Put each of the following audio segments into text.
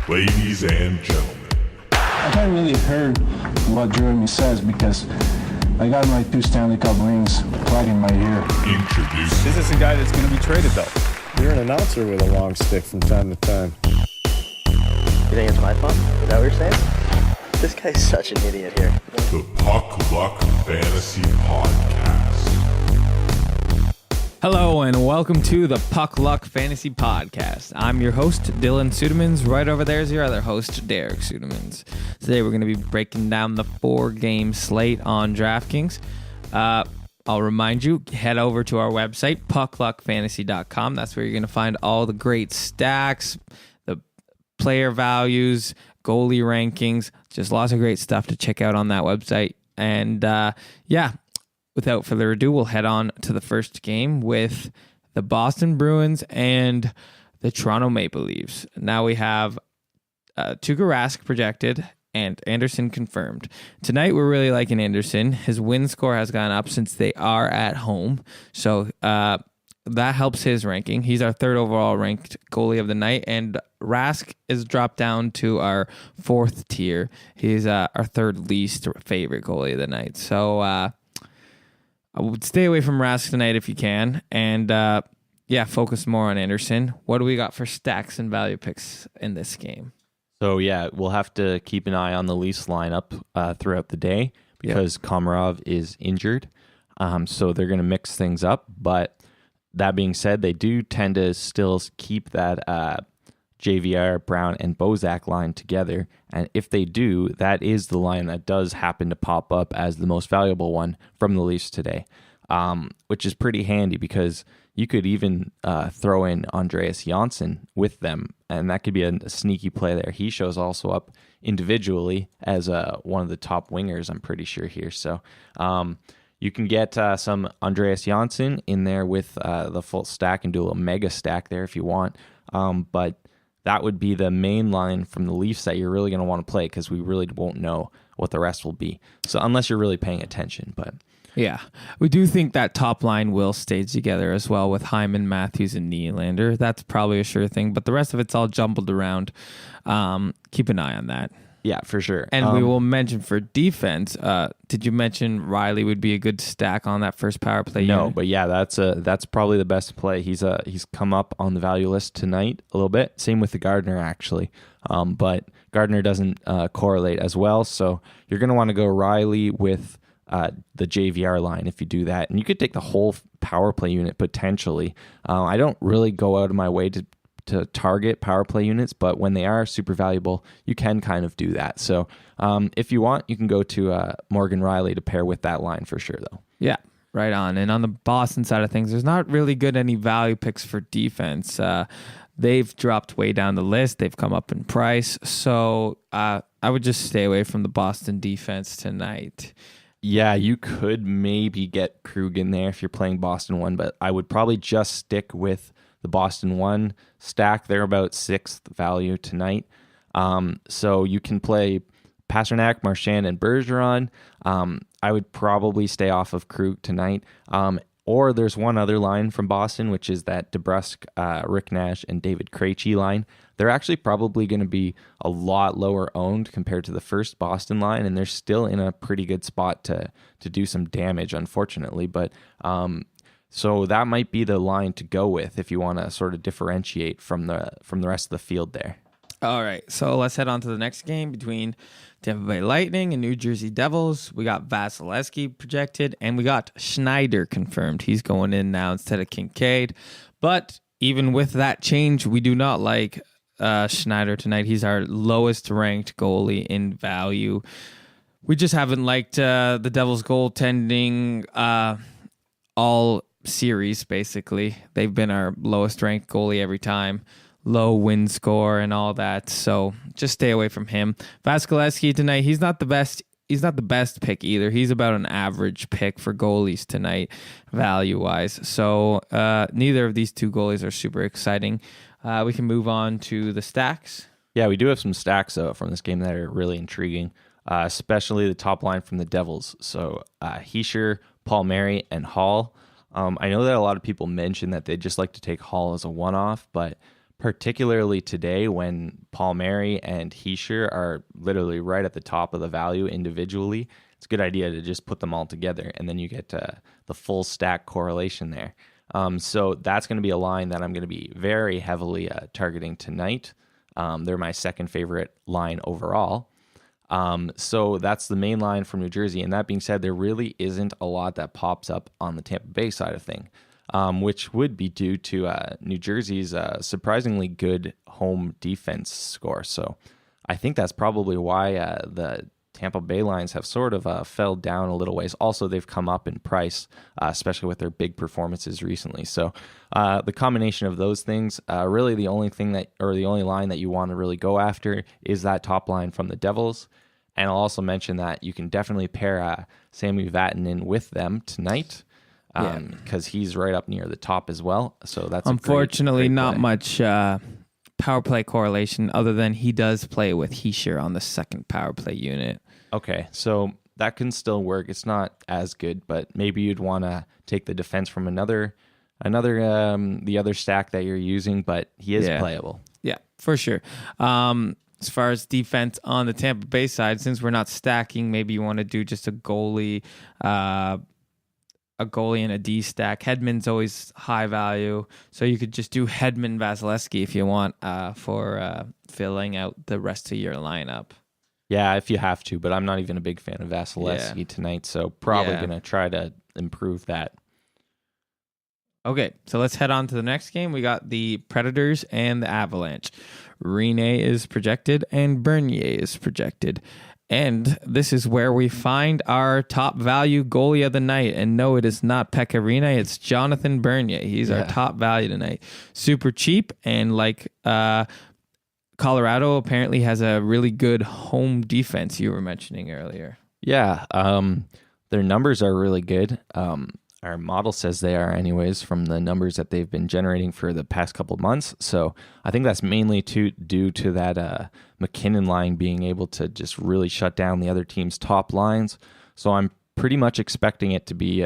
Ladies and gentlemen. I can't really heard what Jeremy says because I got my 2 Stanley Cup rings right in my ear. Introduce. This is a guy that's going to be traded, though. You're an announcer with a long stick from time to time. You think it's my fault? Is that what you're saying? This guy's such an idiot here. The Puck Luck Fantasy Podcast. Hello and welcome to the Puck Luck Fantasy Podcast. I'm your host, Dylan Sudemans. Right over there is your other host, Derek Sudemans. Today we're going to be breaking down the 4-game slate on DraftKings. I'll remind you, head over to our website, puckluckfantasy.com. That's where you're going to find all the great stacks, the player values, goalie rankings, just lots of great stuff to check out on that website. And without further ado, we'll head on to the first game with the Boston Bruins and the Toronto Maple Leafs. Now we have Tuukka Rask projected and Anderson confirmed. Tonight, we're really liking Anderson. His win score has gone up since they are at home. So that helps his ranking. He's our 3rd overall ranked goalie of the night. And Rask is dropped down to our 4th tier. He's our 3rd least favorite goalie of the night. So I would stay away from Rask tonight if you can. And focus more on Anderson. What do we got for stacks and value picks in this game? So, we'll have to keep an eye on the Leafs lineup throughout the day because Komarov is injured. So they're going to mix things up. But that being said, they do tend to still keep that JVR, Brown, and Bozak line together. And if they do, that is the line that does happen to pop up as the most valuable one from the Leafs today, which is pretty handy because you could even throw in Andreas Janssen with them, and that could be a sneaky play there. He shows also up individually as one of the top wingers, I'm pretty sure here. So you can get some Andreas Janssen in there with the full stack and do a little mega stack there if you want. But that would be the main line from the Leafs that you're really going to want to play because we really won't know what the rest will be. So unless you're really paying attention, but... Yeah, we do think that top line will stay together as well with Hyman, Matthews, and Nylander. That's probably a sure thing, but the rest of it's all jumbled around. Keep an eye on that. Yeah, for sure. And we will mention for defense, did you mention Riley would be a good stack on that first power play unit? No, but yeah, that's probably the best play. He's come up on the value list tonight a little bit. Same with the Gardner, actually. But Gardner doesn't correlate as well, so you're going to want to go Riley with... the JVR line if you do that. And you could take the whole power play unit potentially. I don't really go out of my way to target power play units, but when they are super valuable, you can kind of do that. So if you want, you can go to Morgan Riley to pair with that line for sure, though. Yeah. Right on. And on the Boston side of things, there's not really any value picks for defense. They've dropped way down the list. They've come up in price. So I would just stay away from the Boston defense tonight. Yeah, you could maybe get Krug in there if you're playing Boston 1, but I would probably just stick with the Boston 1 stack. They're about 6th value tonight. So you can play Pastrnak, Marchand, and Bergeron. I would probably stay off of Krug tonight. Or there's one other line from Boston, which is that DeBrusk, Rick Nash, and David Krejci line. They're actually probably going to be a lot lower owned compared to the first Boston line, and they're still in a pretty good spot to do some damage, unfortunately. But so that might be the line to go with if you want to sort of differentiate from the rest of the field there. All right, so let's head on to the next game between Tampa Bay Lightning and New Jersey Devils. We got Vasilevsky projected, and we got Schneider confirmed. He's going in now instead of Kincaid. But even with that change, we do not like Schneider tonight. He's our lowest ranked goalie in value. We just haven't liked the Devils' goaltending all series, basically. They've been our lowest ranked goalie every time. Low win score and all that. So just stay away from him. Vasilevsky tonight, he's not the best. He's not the best pick either. He's about an average pick for goalies tonight, value-wise. So neither of these two goalies are super exciting. We can move on to the stacks. Yeah, we do have some stacks from this game that are really intriguing, especially the top line from the Devils. So Hischier, Palmieri, and Hall. I know that a lot of people mention that they just like to take Hall as a one-off, but particularly today when Palmieri and Hischier are literally right at the top of the value individually. It's a good idea to just put them all together, and then you get the full stack correlation there. So that's going to be a line that I'm going to be very heavily targeting tonight. They're my second favorite line overall. So that's the main line from New Jersey. And that being said, there really isn't a lot that pops up on the Tampa Bay side of thing, which would be due to New Jersey's surprisingly good home defense score. So I think that's probably why the Tampa Bay lines have sort of fell down a little ways. Also, they've come up in price, especially with their big performances recently. So the combination of those things, really the only line that you want to really go after is that top line from the Devils. And I'll also mention that you can definitely pair Sammy Vatanen with them tonight because he's right up near the top as well. So that's unfortunately great not play. much power play correlation other than he does play with Hischier on the second power play unit. Okay, so that can still work. It's not as good, but maybe you'd want to take the defense from the other stack that you're using, but he is playable. Yeah, for sure. As far as defense on the Tampa Bay side, since we're not stacking, maybe you want to do just a goalie and a D stack. Hedman's always high value, so you could just do Hedman Vasilevsky if you want for filling out the rest of your lineup. Yeah, if you have to, but I'm not even a big fan of Vasilevsky tonight, so probably going to try to improve that. Okay, so let's head on to the next game. We got the Predators and the Avalanche. Rene is projected and Bernier is projected. And this is where we find our top value goalie of the night. And no, it is not Pekka Rinne, it's Jonathan Bernier. He's our top value tonight. Super cheap, and like Colorado apparently has a really good home defense you were mentioning earlier. Yeah, their numbers are really good. Our model says they are anyways from the numbers that they've been generating for the past couple of months. So I think that's mainly due to that McKinnon line being able to just really shut down the other team's top lines. So I'm pretty much expecting it to be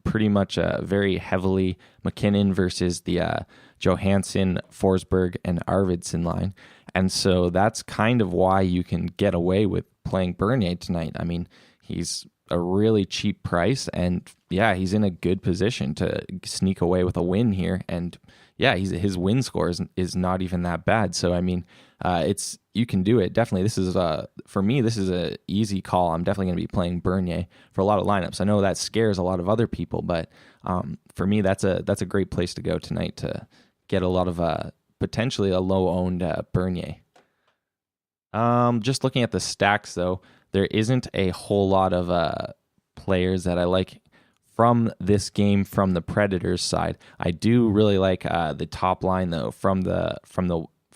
pretty much very heavily McKinnon versus the Johansson, Forsberg, and Arvidsson line. And so that's kind of why you can get away with playing Bernier tonight. I mean, he's a really cheap price, and he's in a good position to sneak away with a win here. And his win score is not even that bad. So I mean, you can do it. Definitely, this is for me. This is a easy call. I'm definitely going to be playing Bernier for a lot of lineups. I know that scares a lot of other people, but for me, that's a great place to go tonight to get a lot of potentially a low owned Bernier. Just looking at the stacks though, there isn't a whole lot of players that I like from this game from the Predators side. I do really like the top line though from the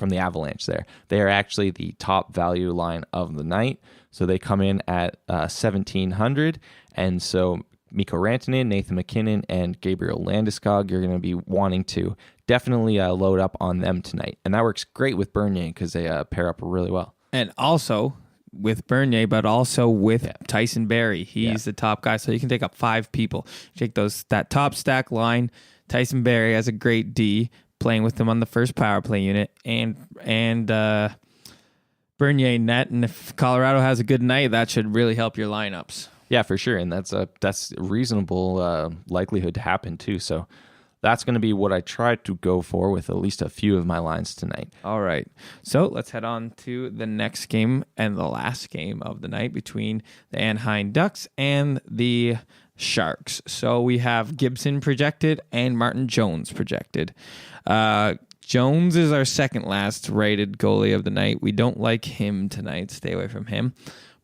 Avalanche there. They are actually the top value line of the night. So they come in at 1,700, and so Mikko Rantanen, Nathan McKinnon, and Gabriel Landeskog, you're going to be wanting to definitely load up on them tonight. And that works great with Bernier because they pair up really well. And also with Bernier, but also with Tyson Barrie. He's the top guy, so you can take up 5 people. Take that top stack line. Tyson Barrie has a great D, playing with them on the first power play unit, and Bernier net. And if Colorado has a good night, that should really help your lineups. Yeah, for sure, and that's a reasonable likelihood to happen too. So that's going to be what I try to go for with at least a few of my lines tonight. All right. So let's head on to the next game and the last game of the night between the Anaheim Ducks and the Sharks. So we have Gibson projected and Martin Jones projected. Jones is our second last rated goalie of the night. We don't like him tonight. Stay away from him.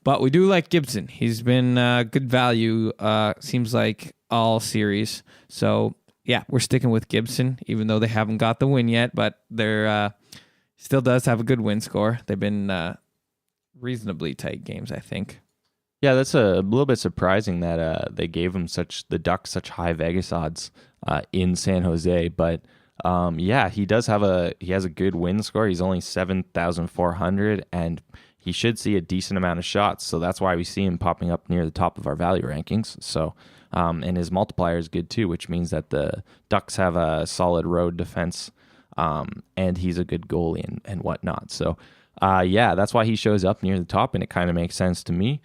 But we do like Gibson. He's been good value, seems like all series. So yeah, we're sticking with Gibson, even though they haven't got the win yet, but they're still does have a good win score. They've been reasonably tight games, I think. Yeah, that's a little bit surprising that they gave him the Ducks such high Vegas odds in San Jose, but he has a good win score. He's only 7,400, and he should see a decent amount of shots, so that's why we see him popping up near the top of our value rankings. So. And his multiplier is good too, which means that the Ducks have a solid road defense and he's a good goalie and whatnot. So, that's why he shows up near the top, and it kind of makes sense to me.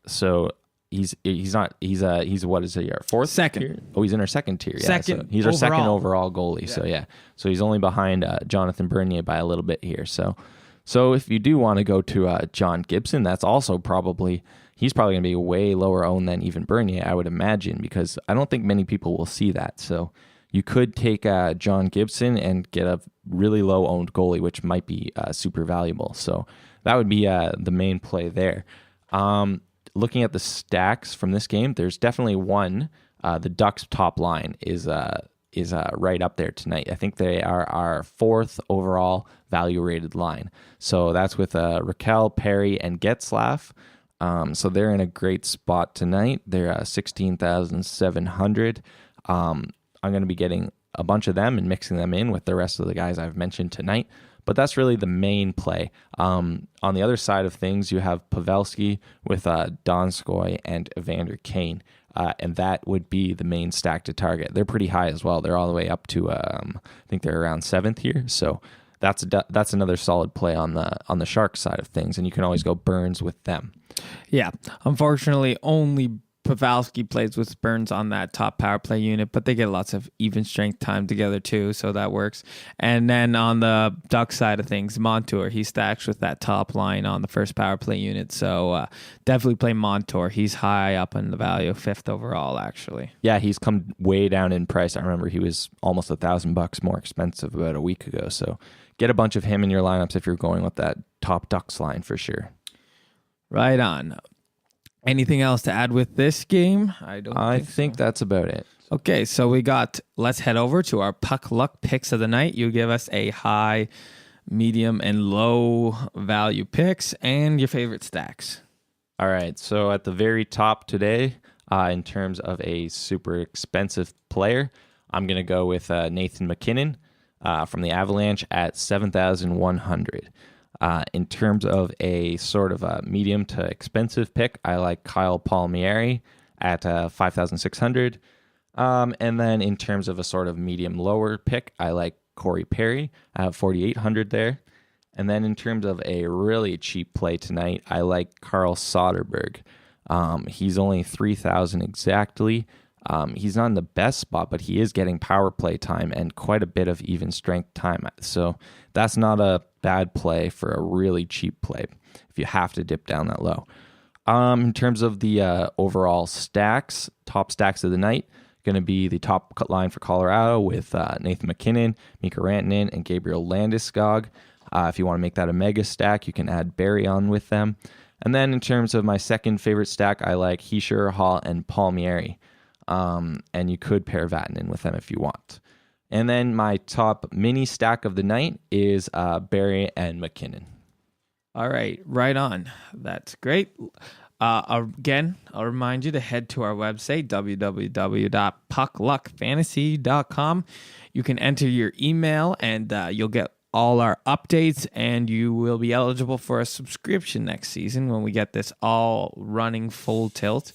So he's what is it? Our fourth, second tier? Oh, he's in our second tier. Yeah, second so he's our second overall. overall goalie. So he's only behind Jonathan Bernier by a little bit here. So if you do want to go to John Gibson, that's also he's probably going to be way lower owned than even Bernier, I would imagine, because I don't think many people will see that. So you could take John Gibson and get a really low owned goalie, which might be super valuable. So that would be the main play there. Looking at the stacks from this game, there's definitely one. The Ducks top line is right up there tonight. I think they are our fourth overall value rated line. So that's with Raquel, Perry, and Getzlaff. So they're in a great spot tonight. They're 16,700. I'm going to be getting a bunch of them and mixing them in with the rest of the guys I've mentioned tonight. But that's really the main play. On the other side of things, you have Pavelski with Donskoy and Evander Kane. And that would be the main stack to target. They're pretty high as well. They're all the way up to, I think they're around 7th here. So that's another solid play on the Sharks side of things. And you can always go Burns with them. Yeah, unfortunately, only Pavelski plays with Burns on that top power play unit, but they get lots of even strength time together too, so that works. And then on the Duck side of things, Montour, he stacks with that top line on the first power play unit, so definitely play Montour. He's high up in the value, 5th overall, actually. Yeah, he's come way down in price. I remember he was almost $1,000 more expensive about a week ago, so get a bunch of him in your lineups if you're going with that top Ducks line for sure. Right on. Anything else to add with this game? I think that's about it. Okay, so let's head over to our Puck Luck picks of the night. You give us a high, medium, and low value picks and your favorite stacks. All right, so at the very top today, in terms of a super expensive player, I'm going to go with Nathan MacKinnon from the Avalanche at 7,100. In terms of a sort of a medium to expensive pick, I like Kyle Palmieri at 5,600. And then in terms of a sort of medium lower pick, I like Corey Perry at 4,800 there. And then in terms of a really cheap play tonight, I like Carl Soderberg. He's only 3,000 exactly. He's not in the best spot, but he is getting power play time and quite a bit of even strength time. So that's not a bad play for a really cheap play if you have to dip down that low. In terms of the overall stacks, top stacks of the night, going to be the top cut line for Colorado with Nathan MacKinnon, Mikko Rantanen, and Gabriel Landeskog. If you want to make that a mega stack, you can add Barry on with them. And then in terms of my second favorite stack, I like Hischier, Hall, and Palmieri. And you could pair Vatanen with them if you want. And then my top mini stack of the night is Barry and McKinnon. All right, right on. That's great. Again, I'll remind you to head to our website, www.puckluckfantasy.com. You can enter your email and you'll get all our updates, and you will be eligible for a subscription next season when we get this all running full tilt.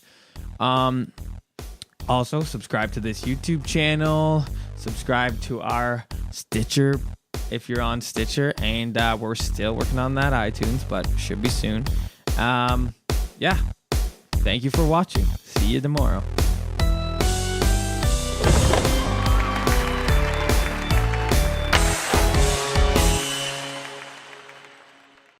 Also, subscribe to this YouTube channel, subscribe to our Stitcher if you're on Stitcher, and we're still working on that iTunes, but should be soon. Thank you for watching. See you tomorrow.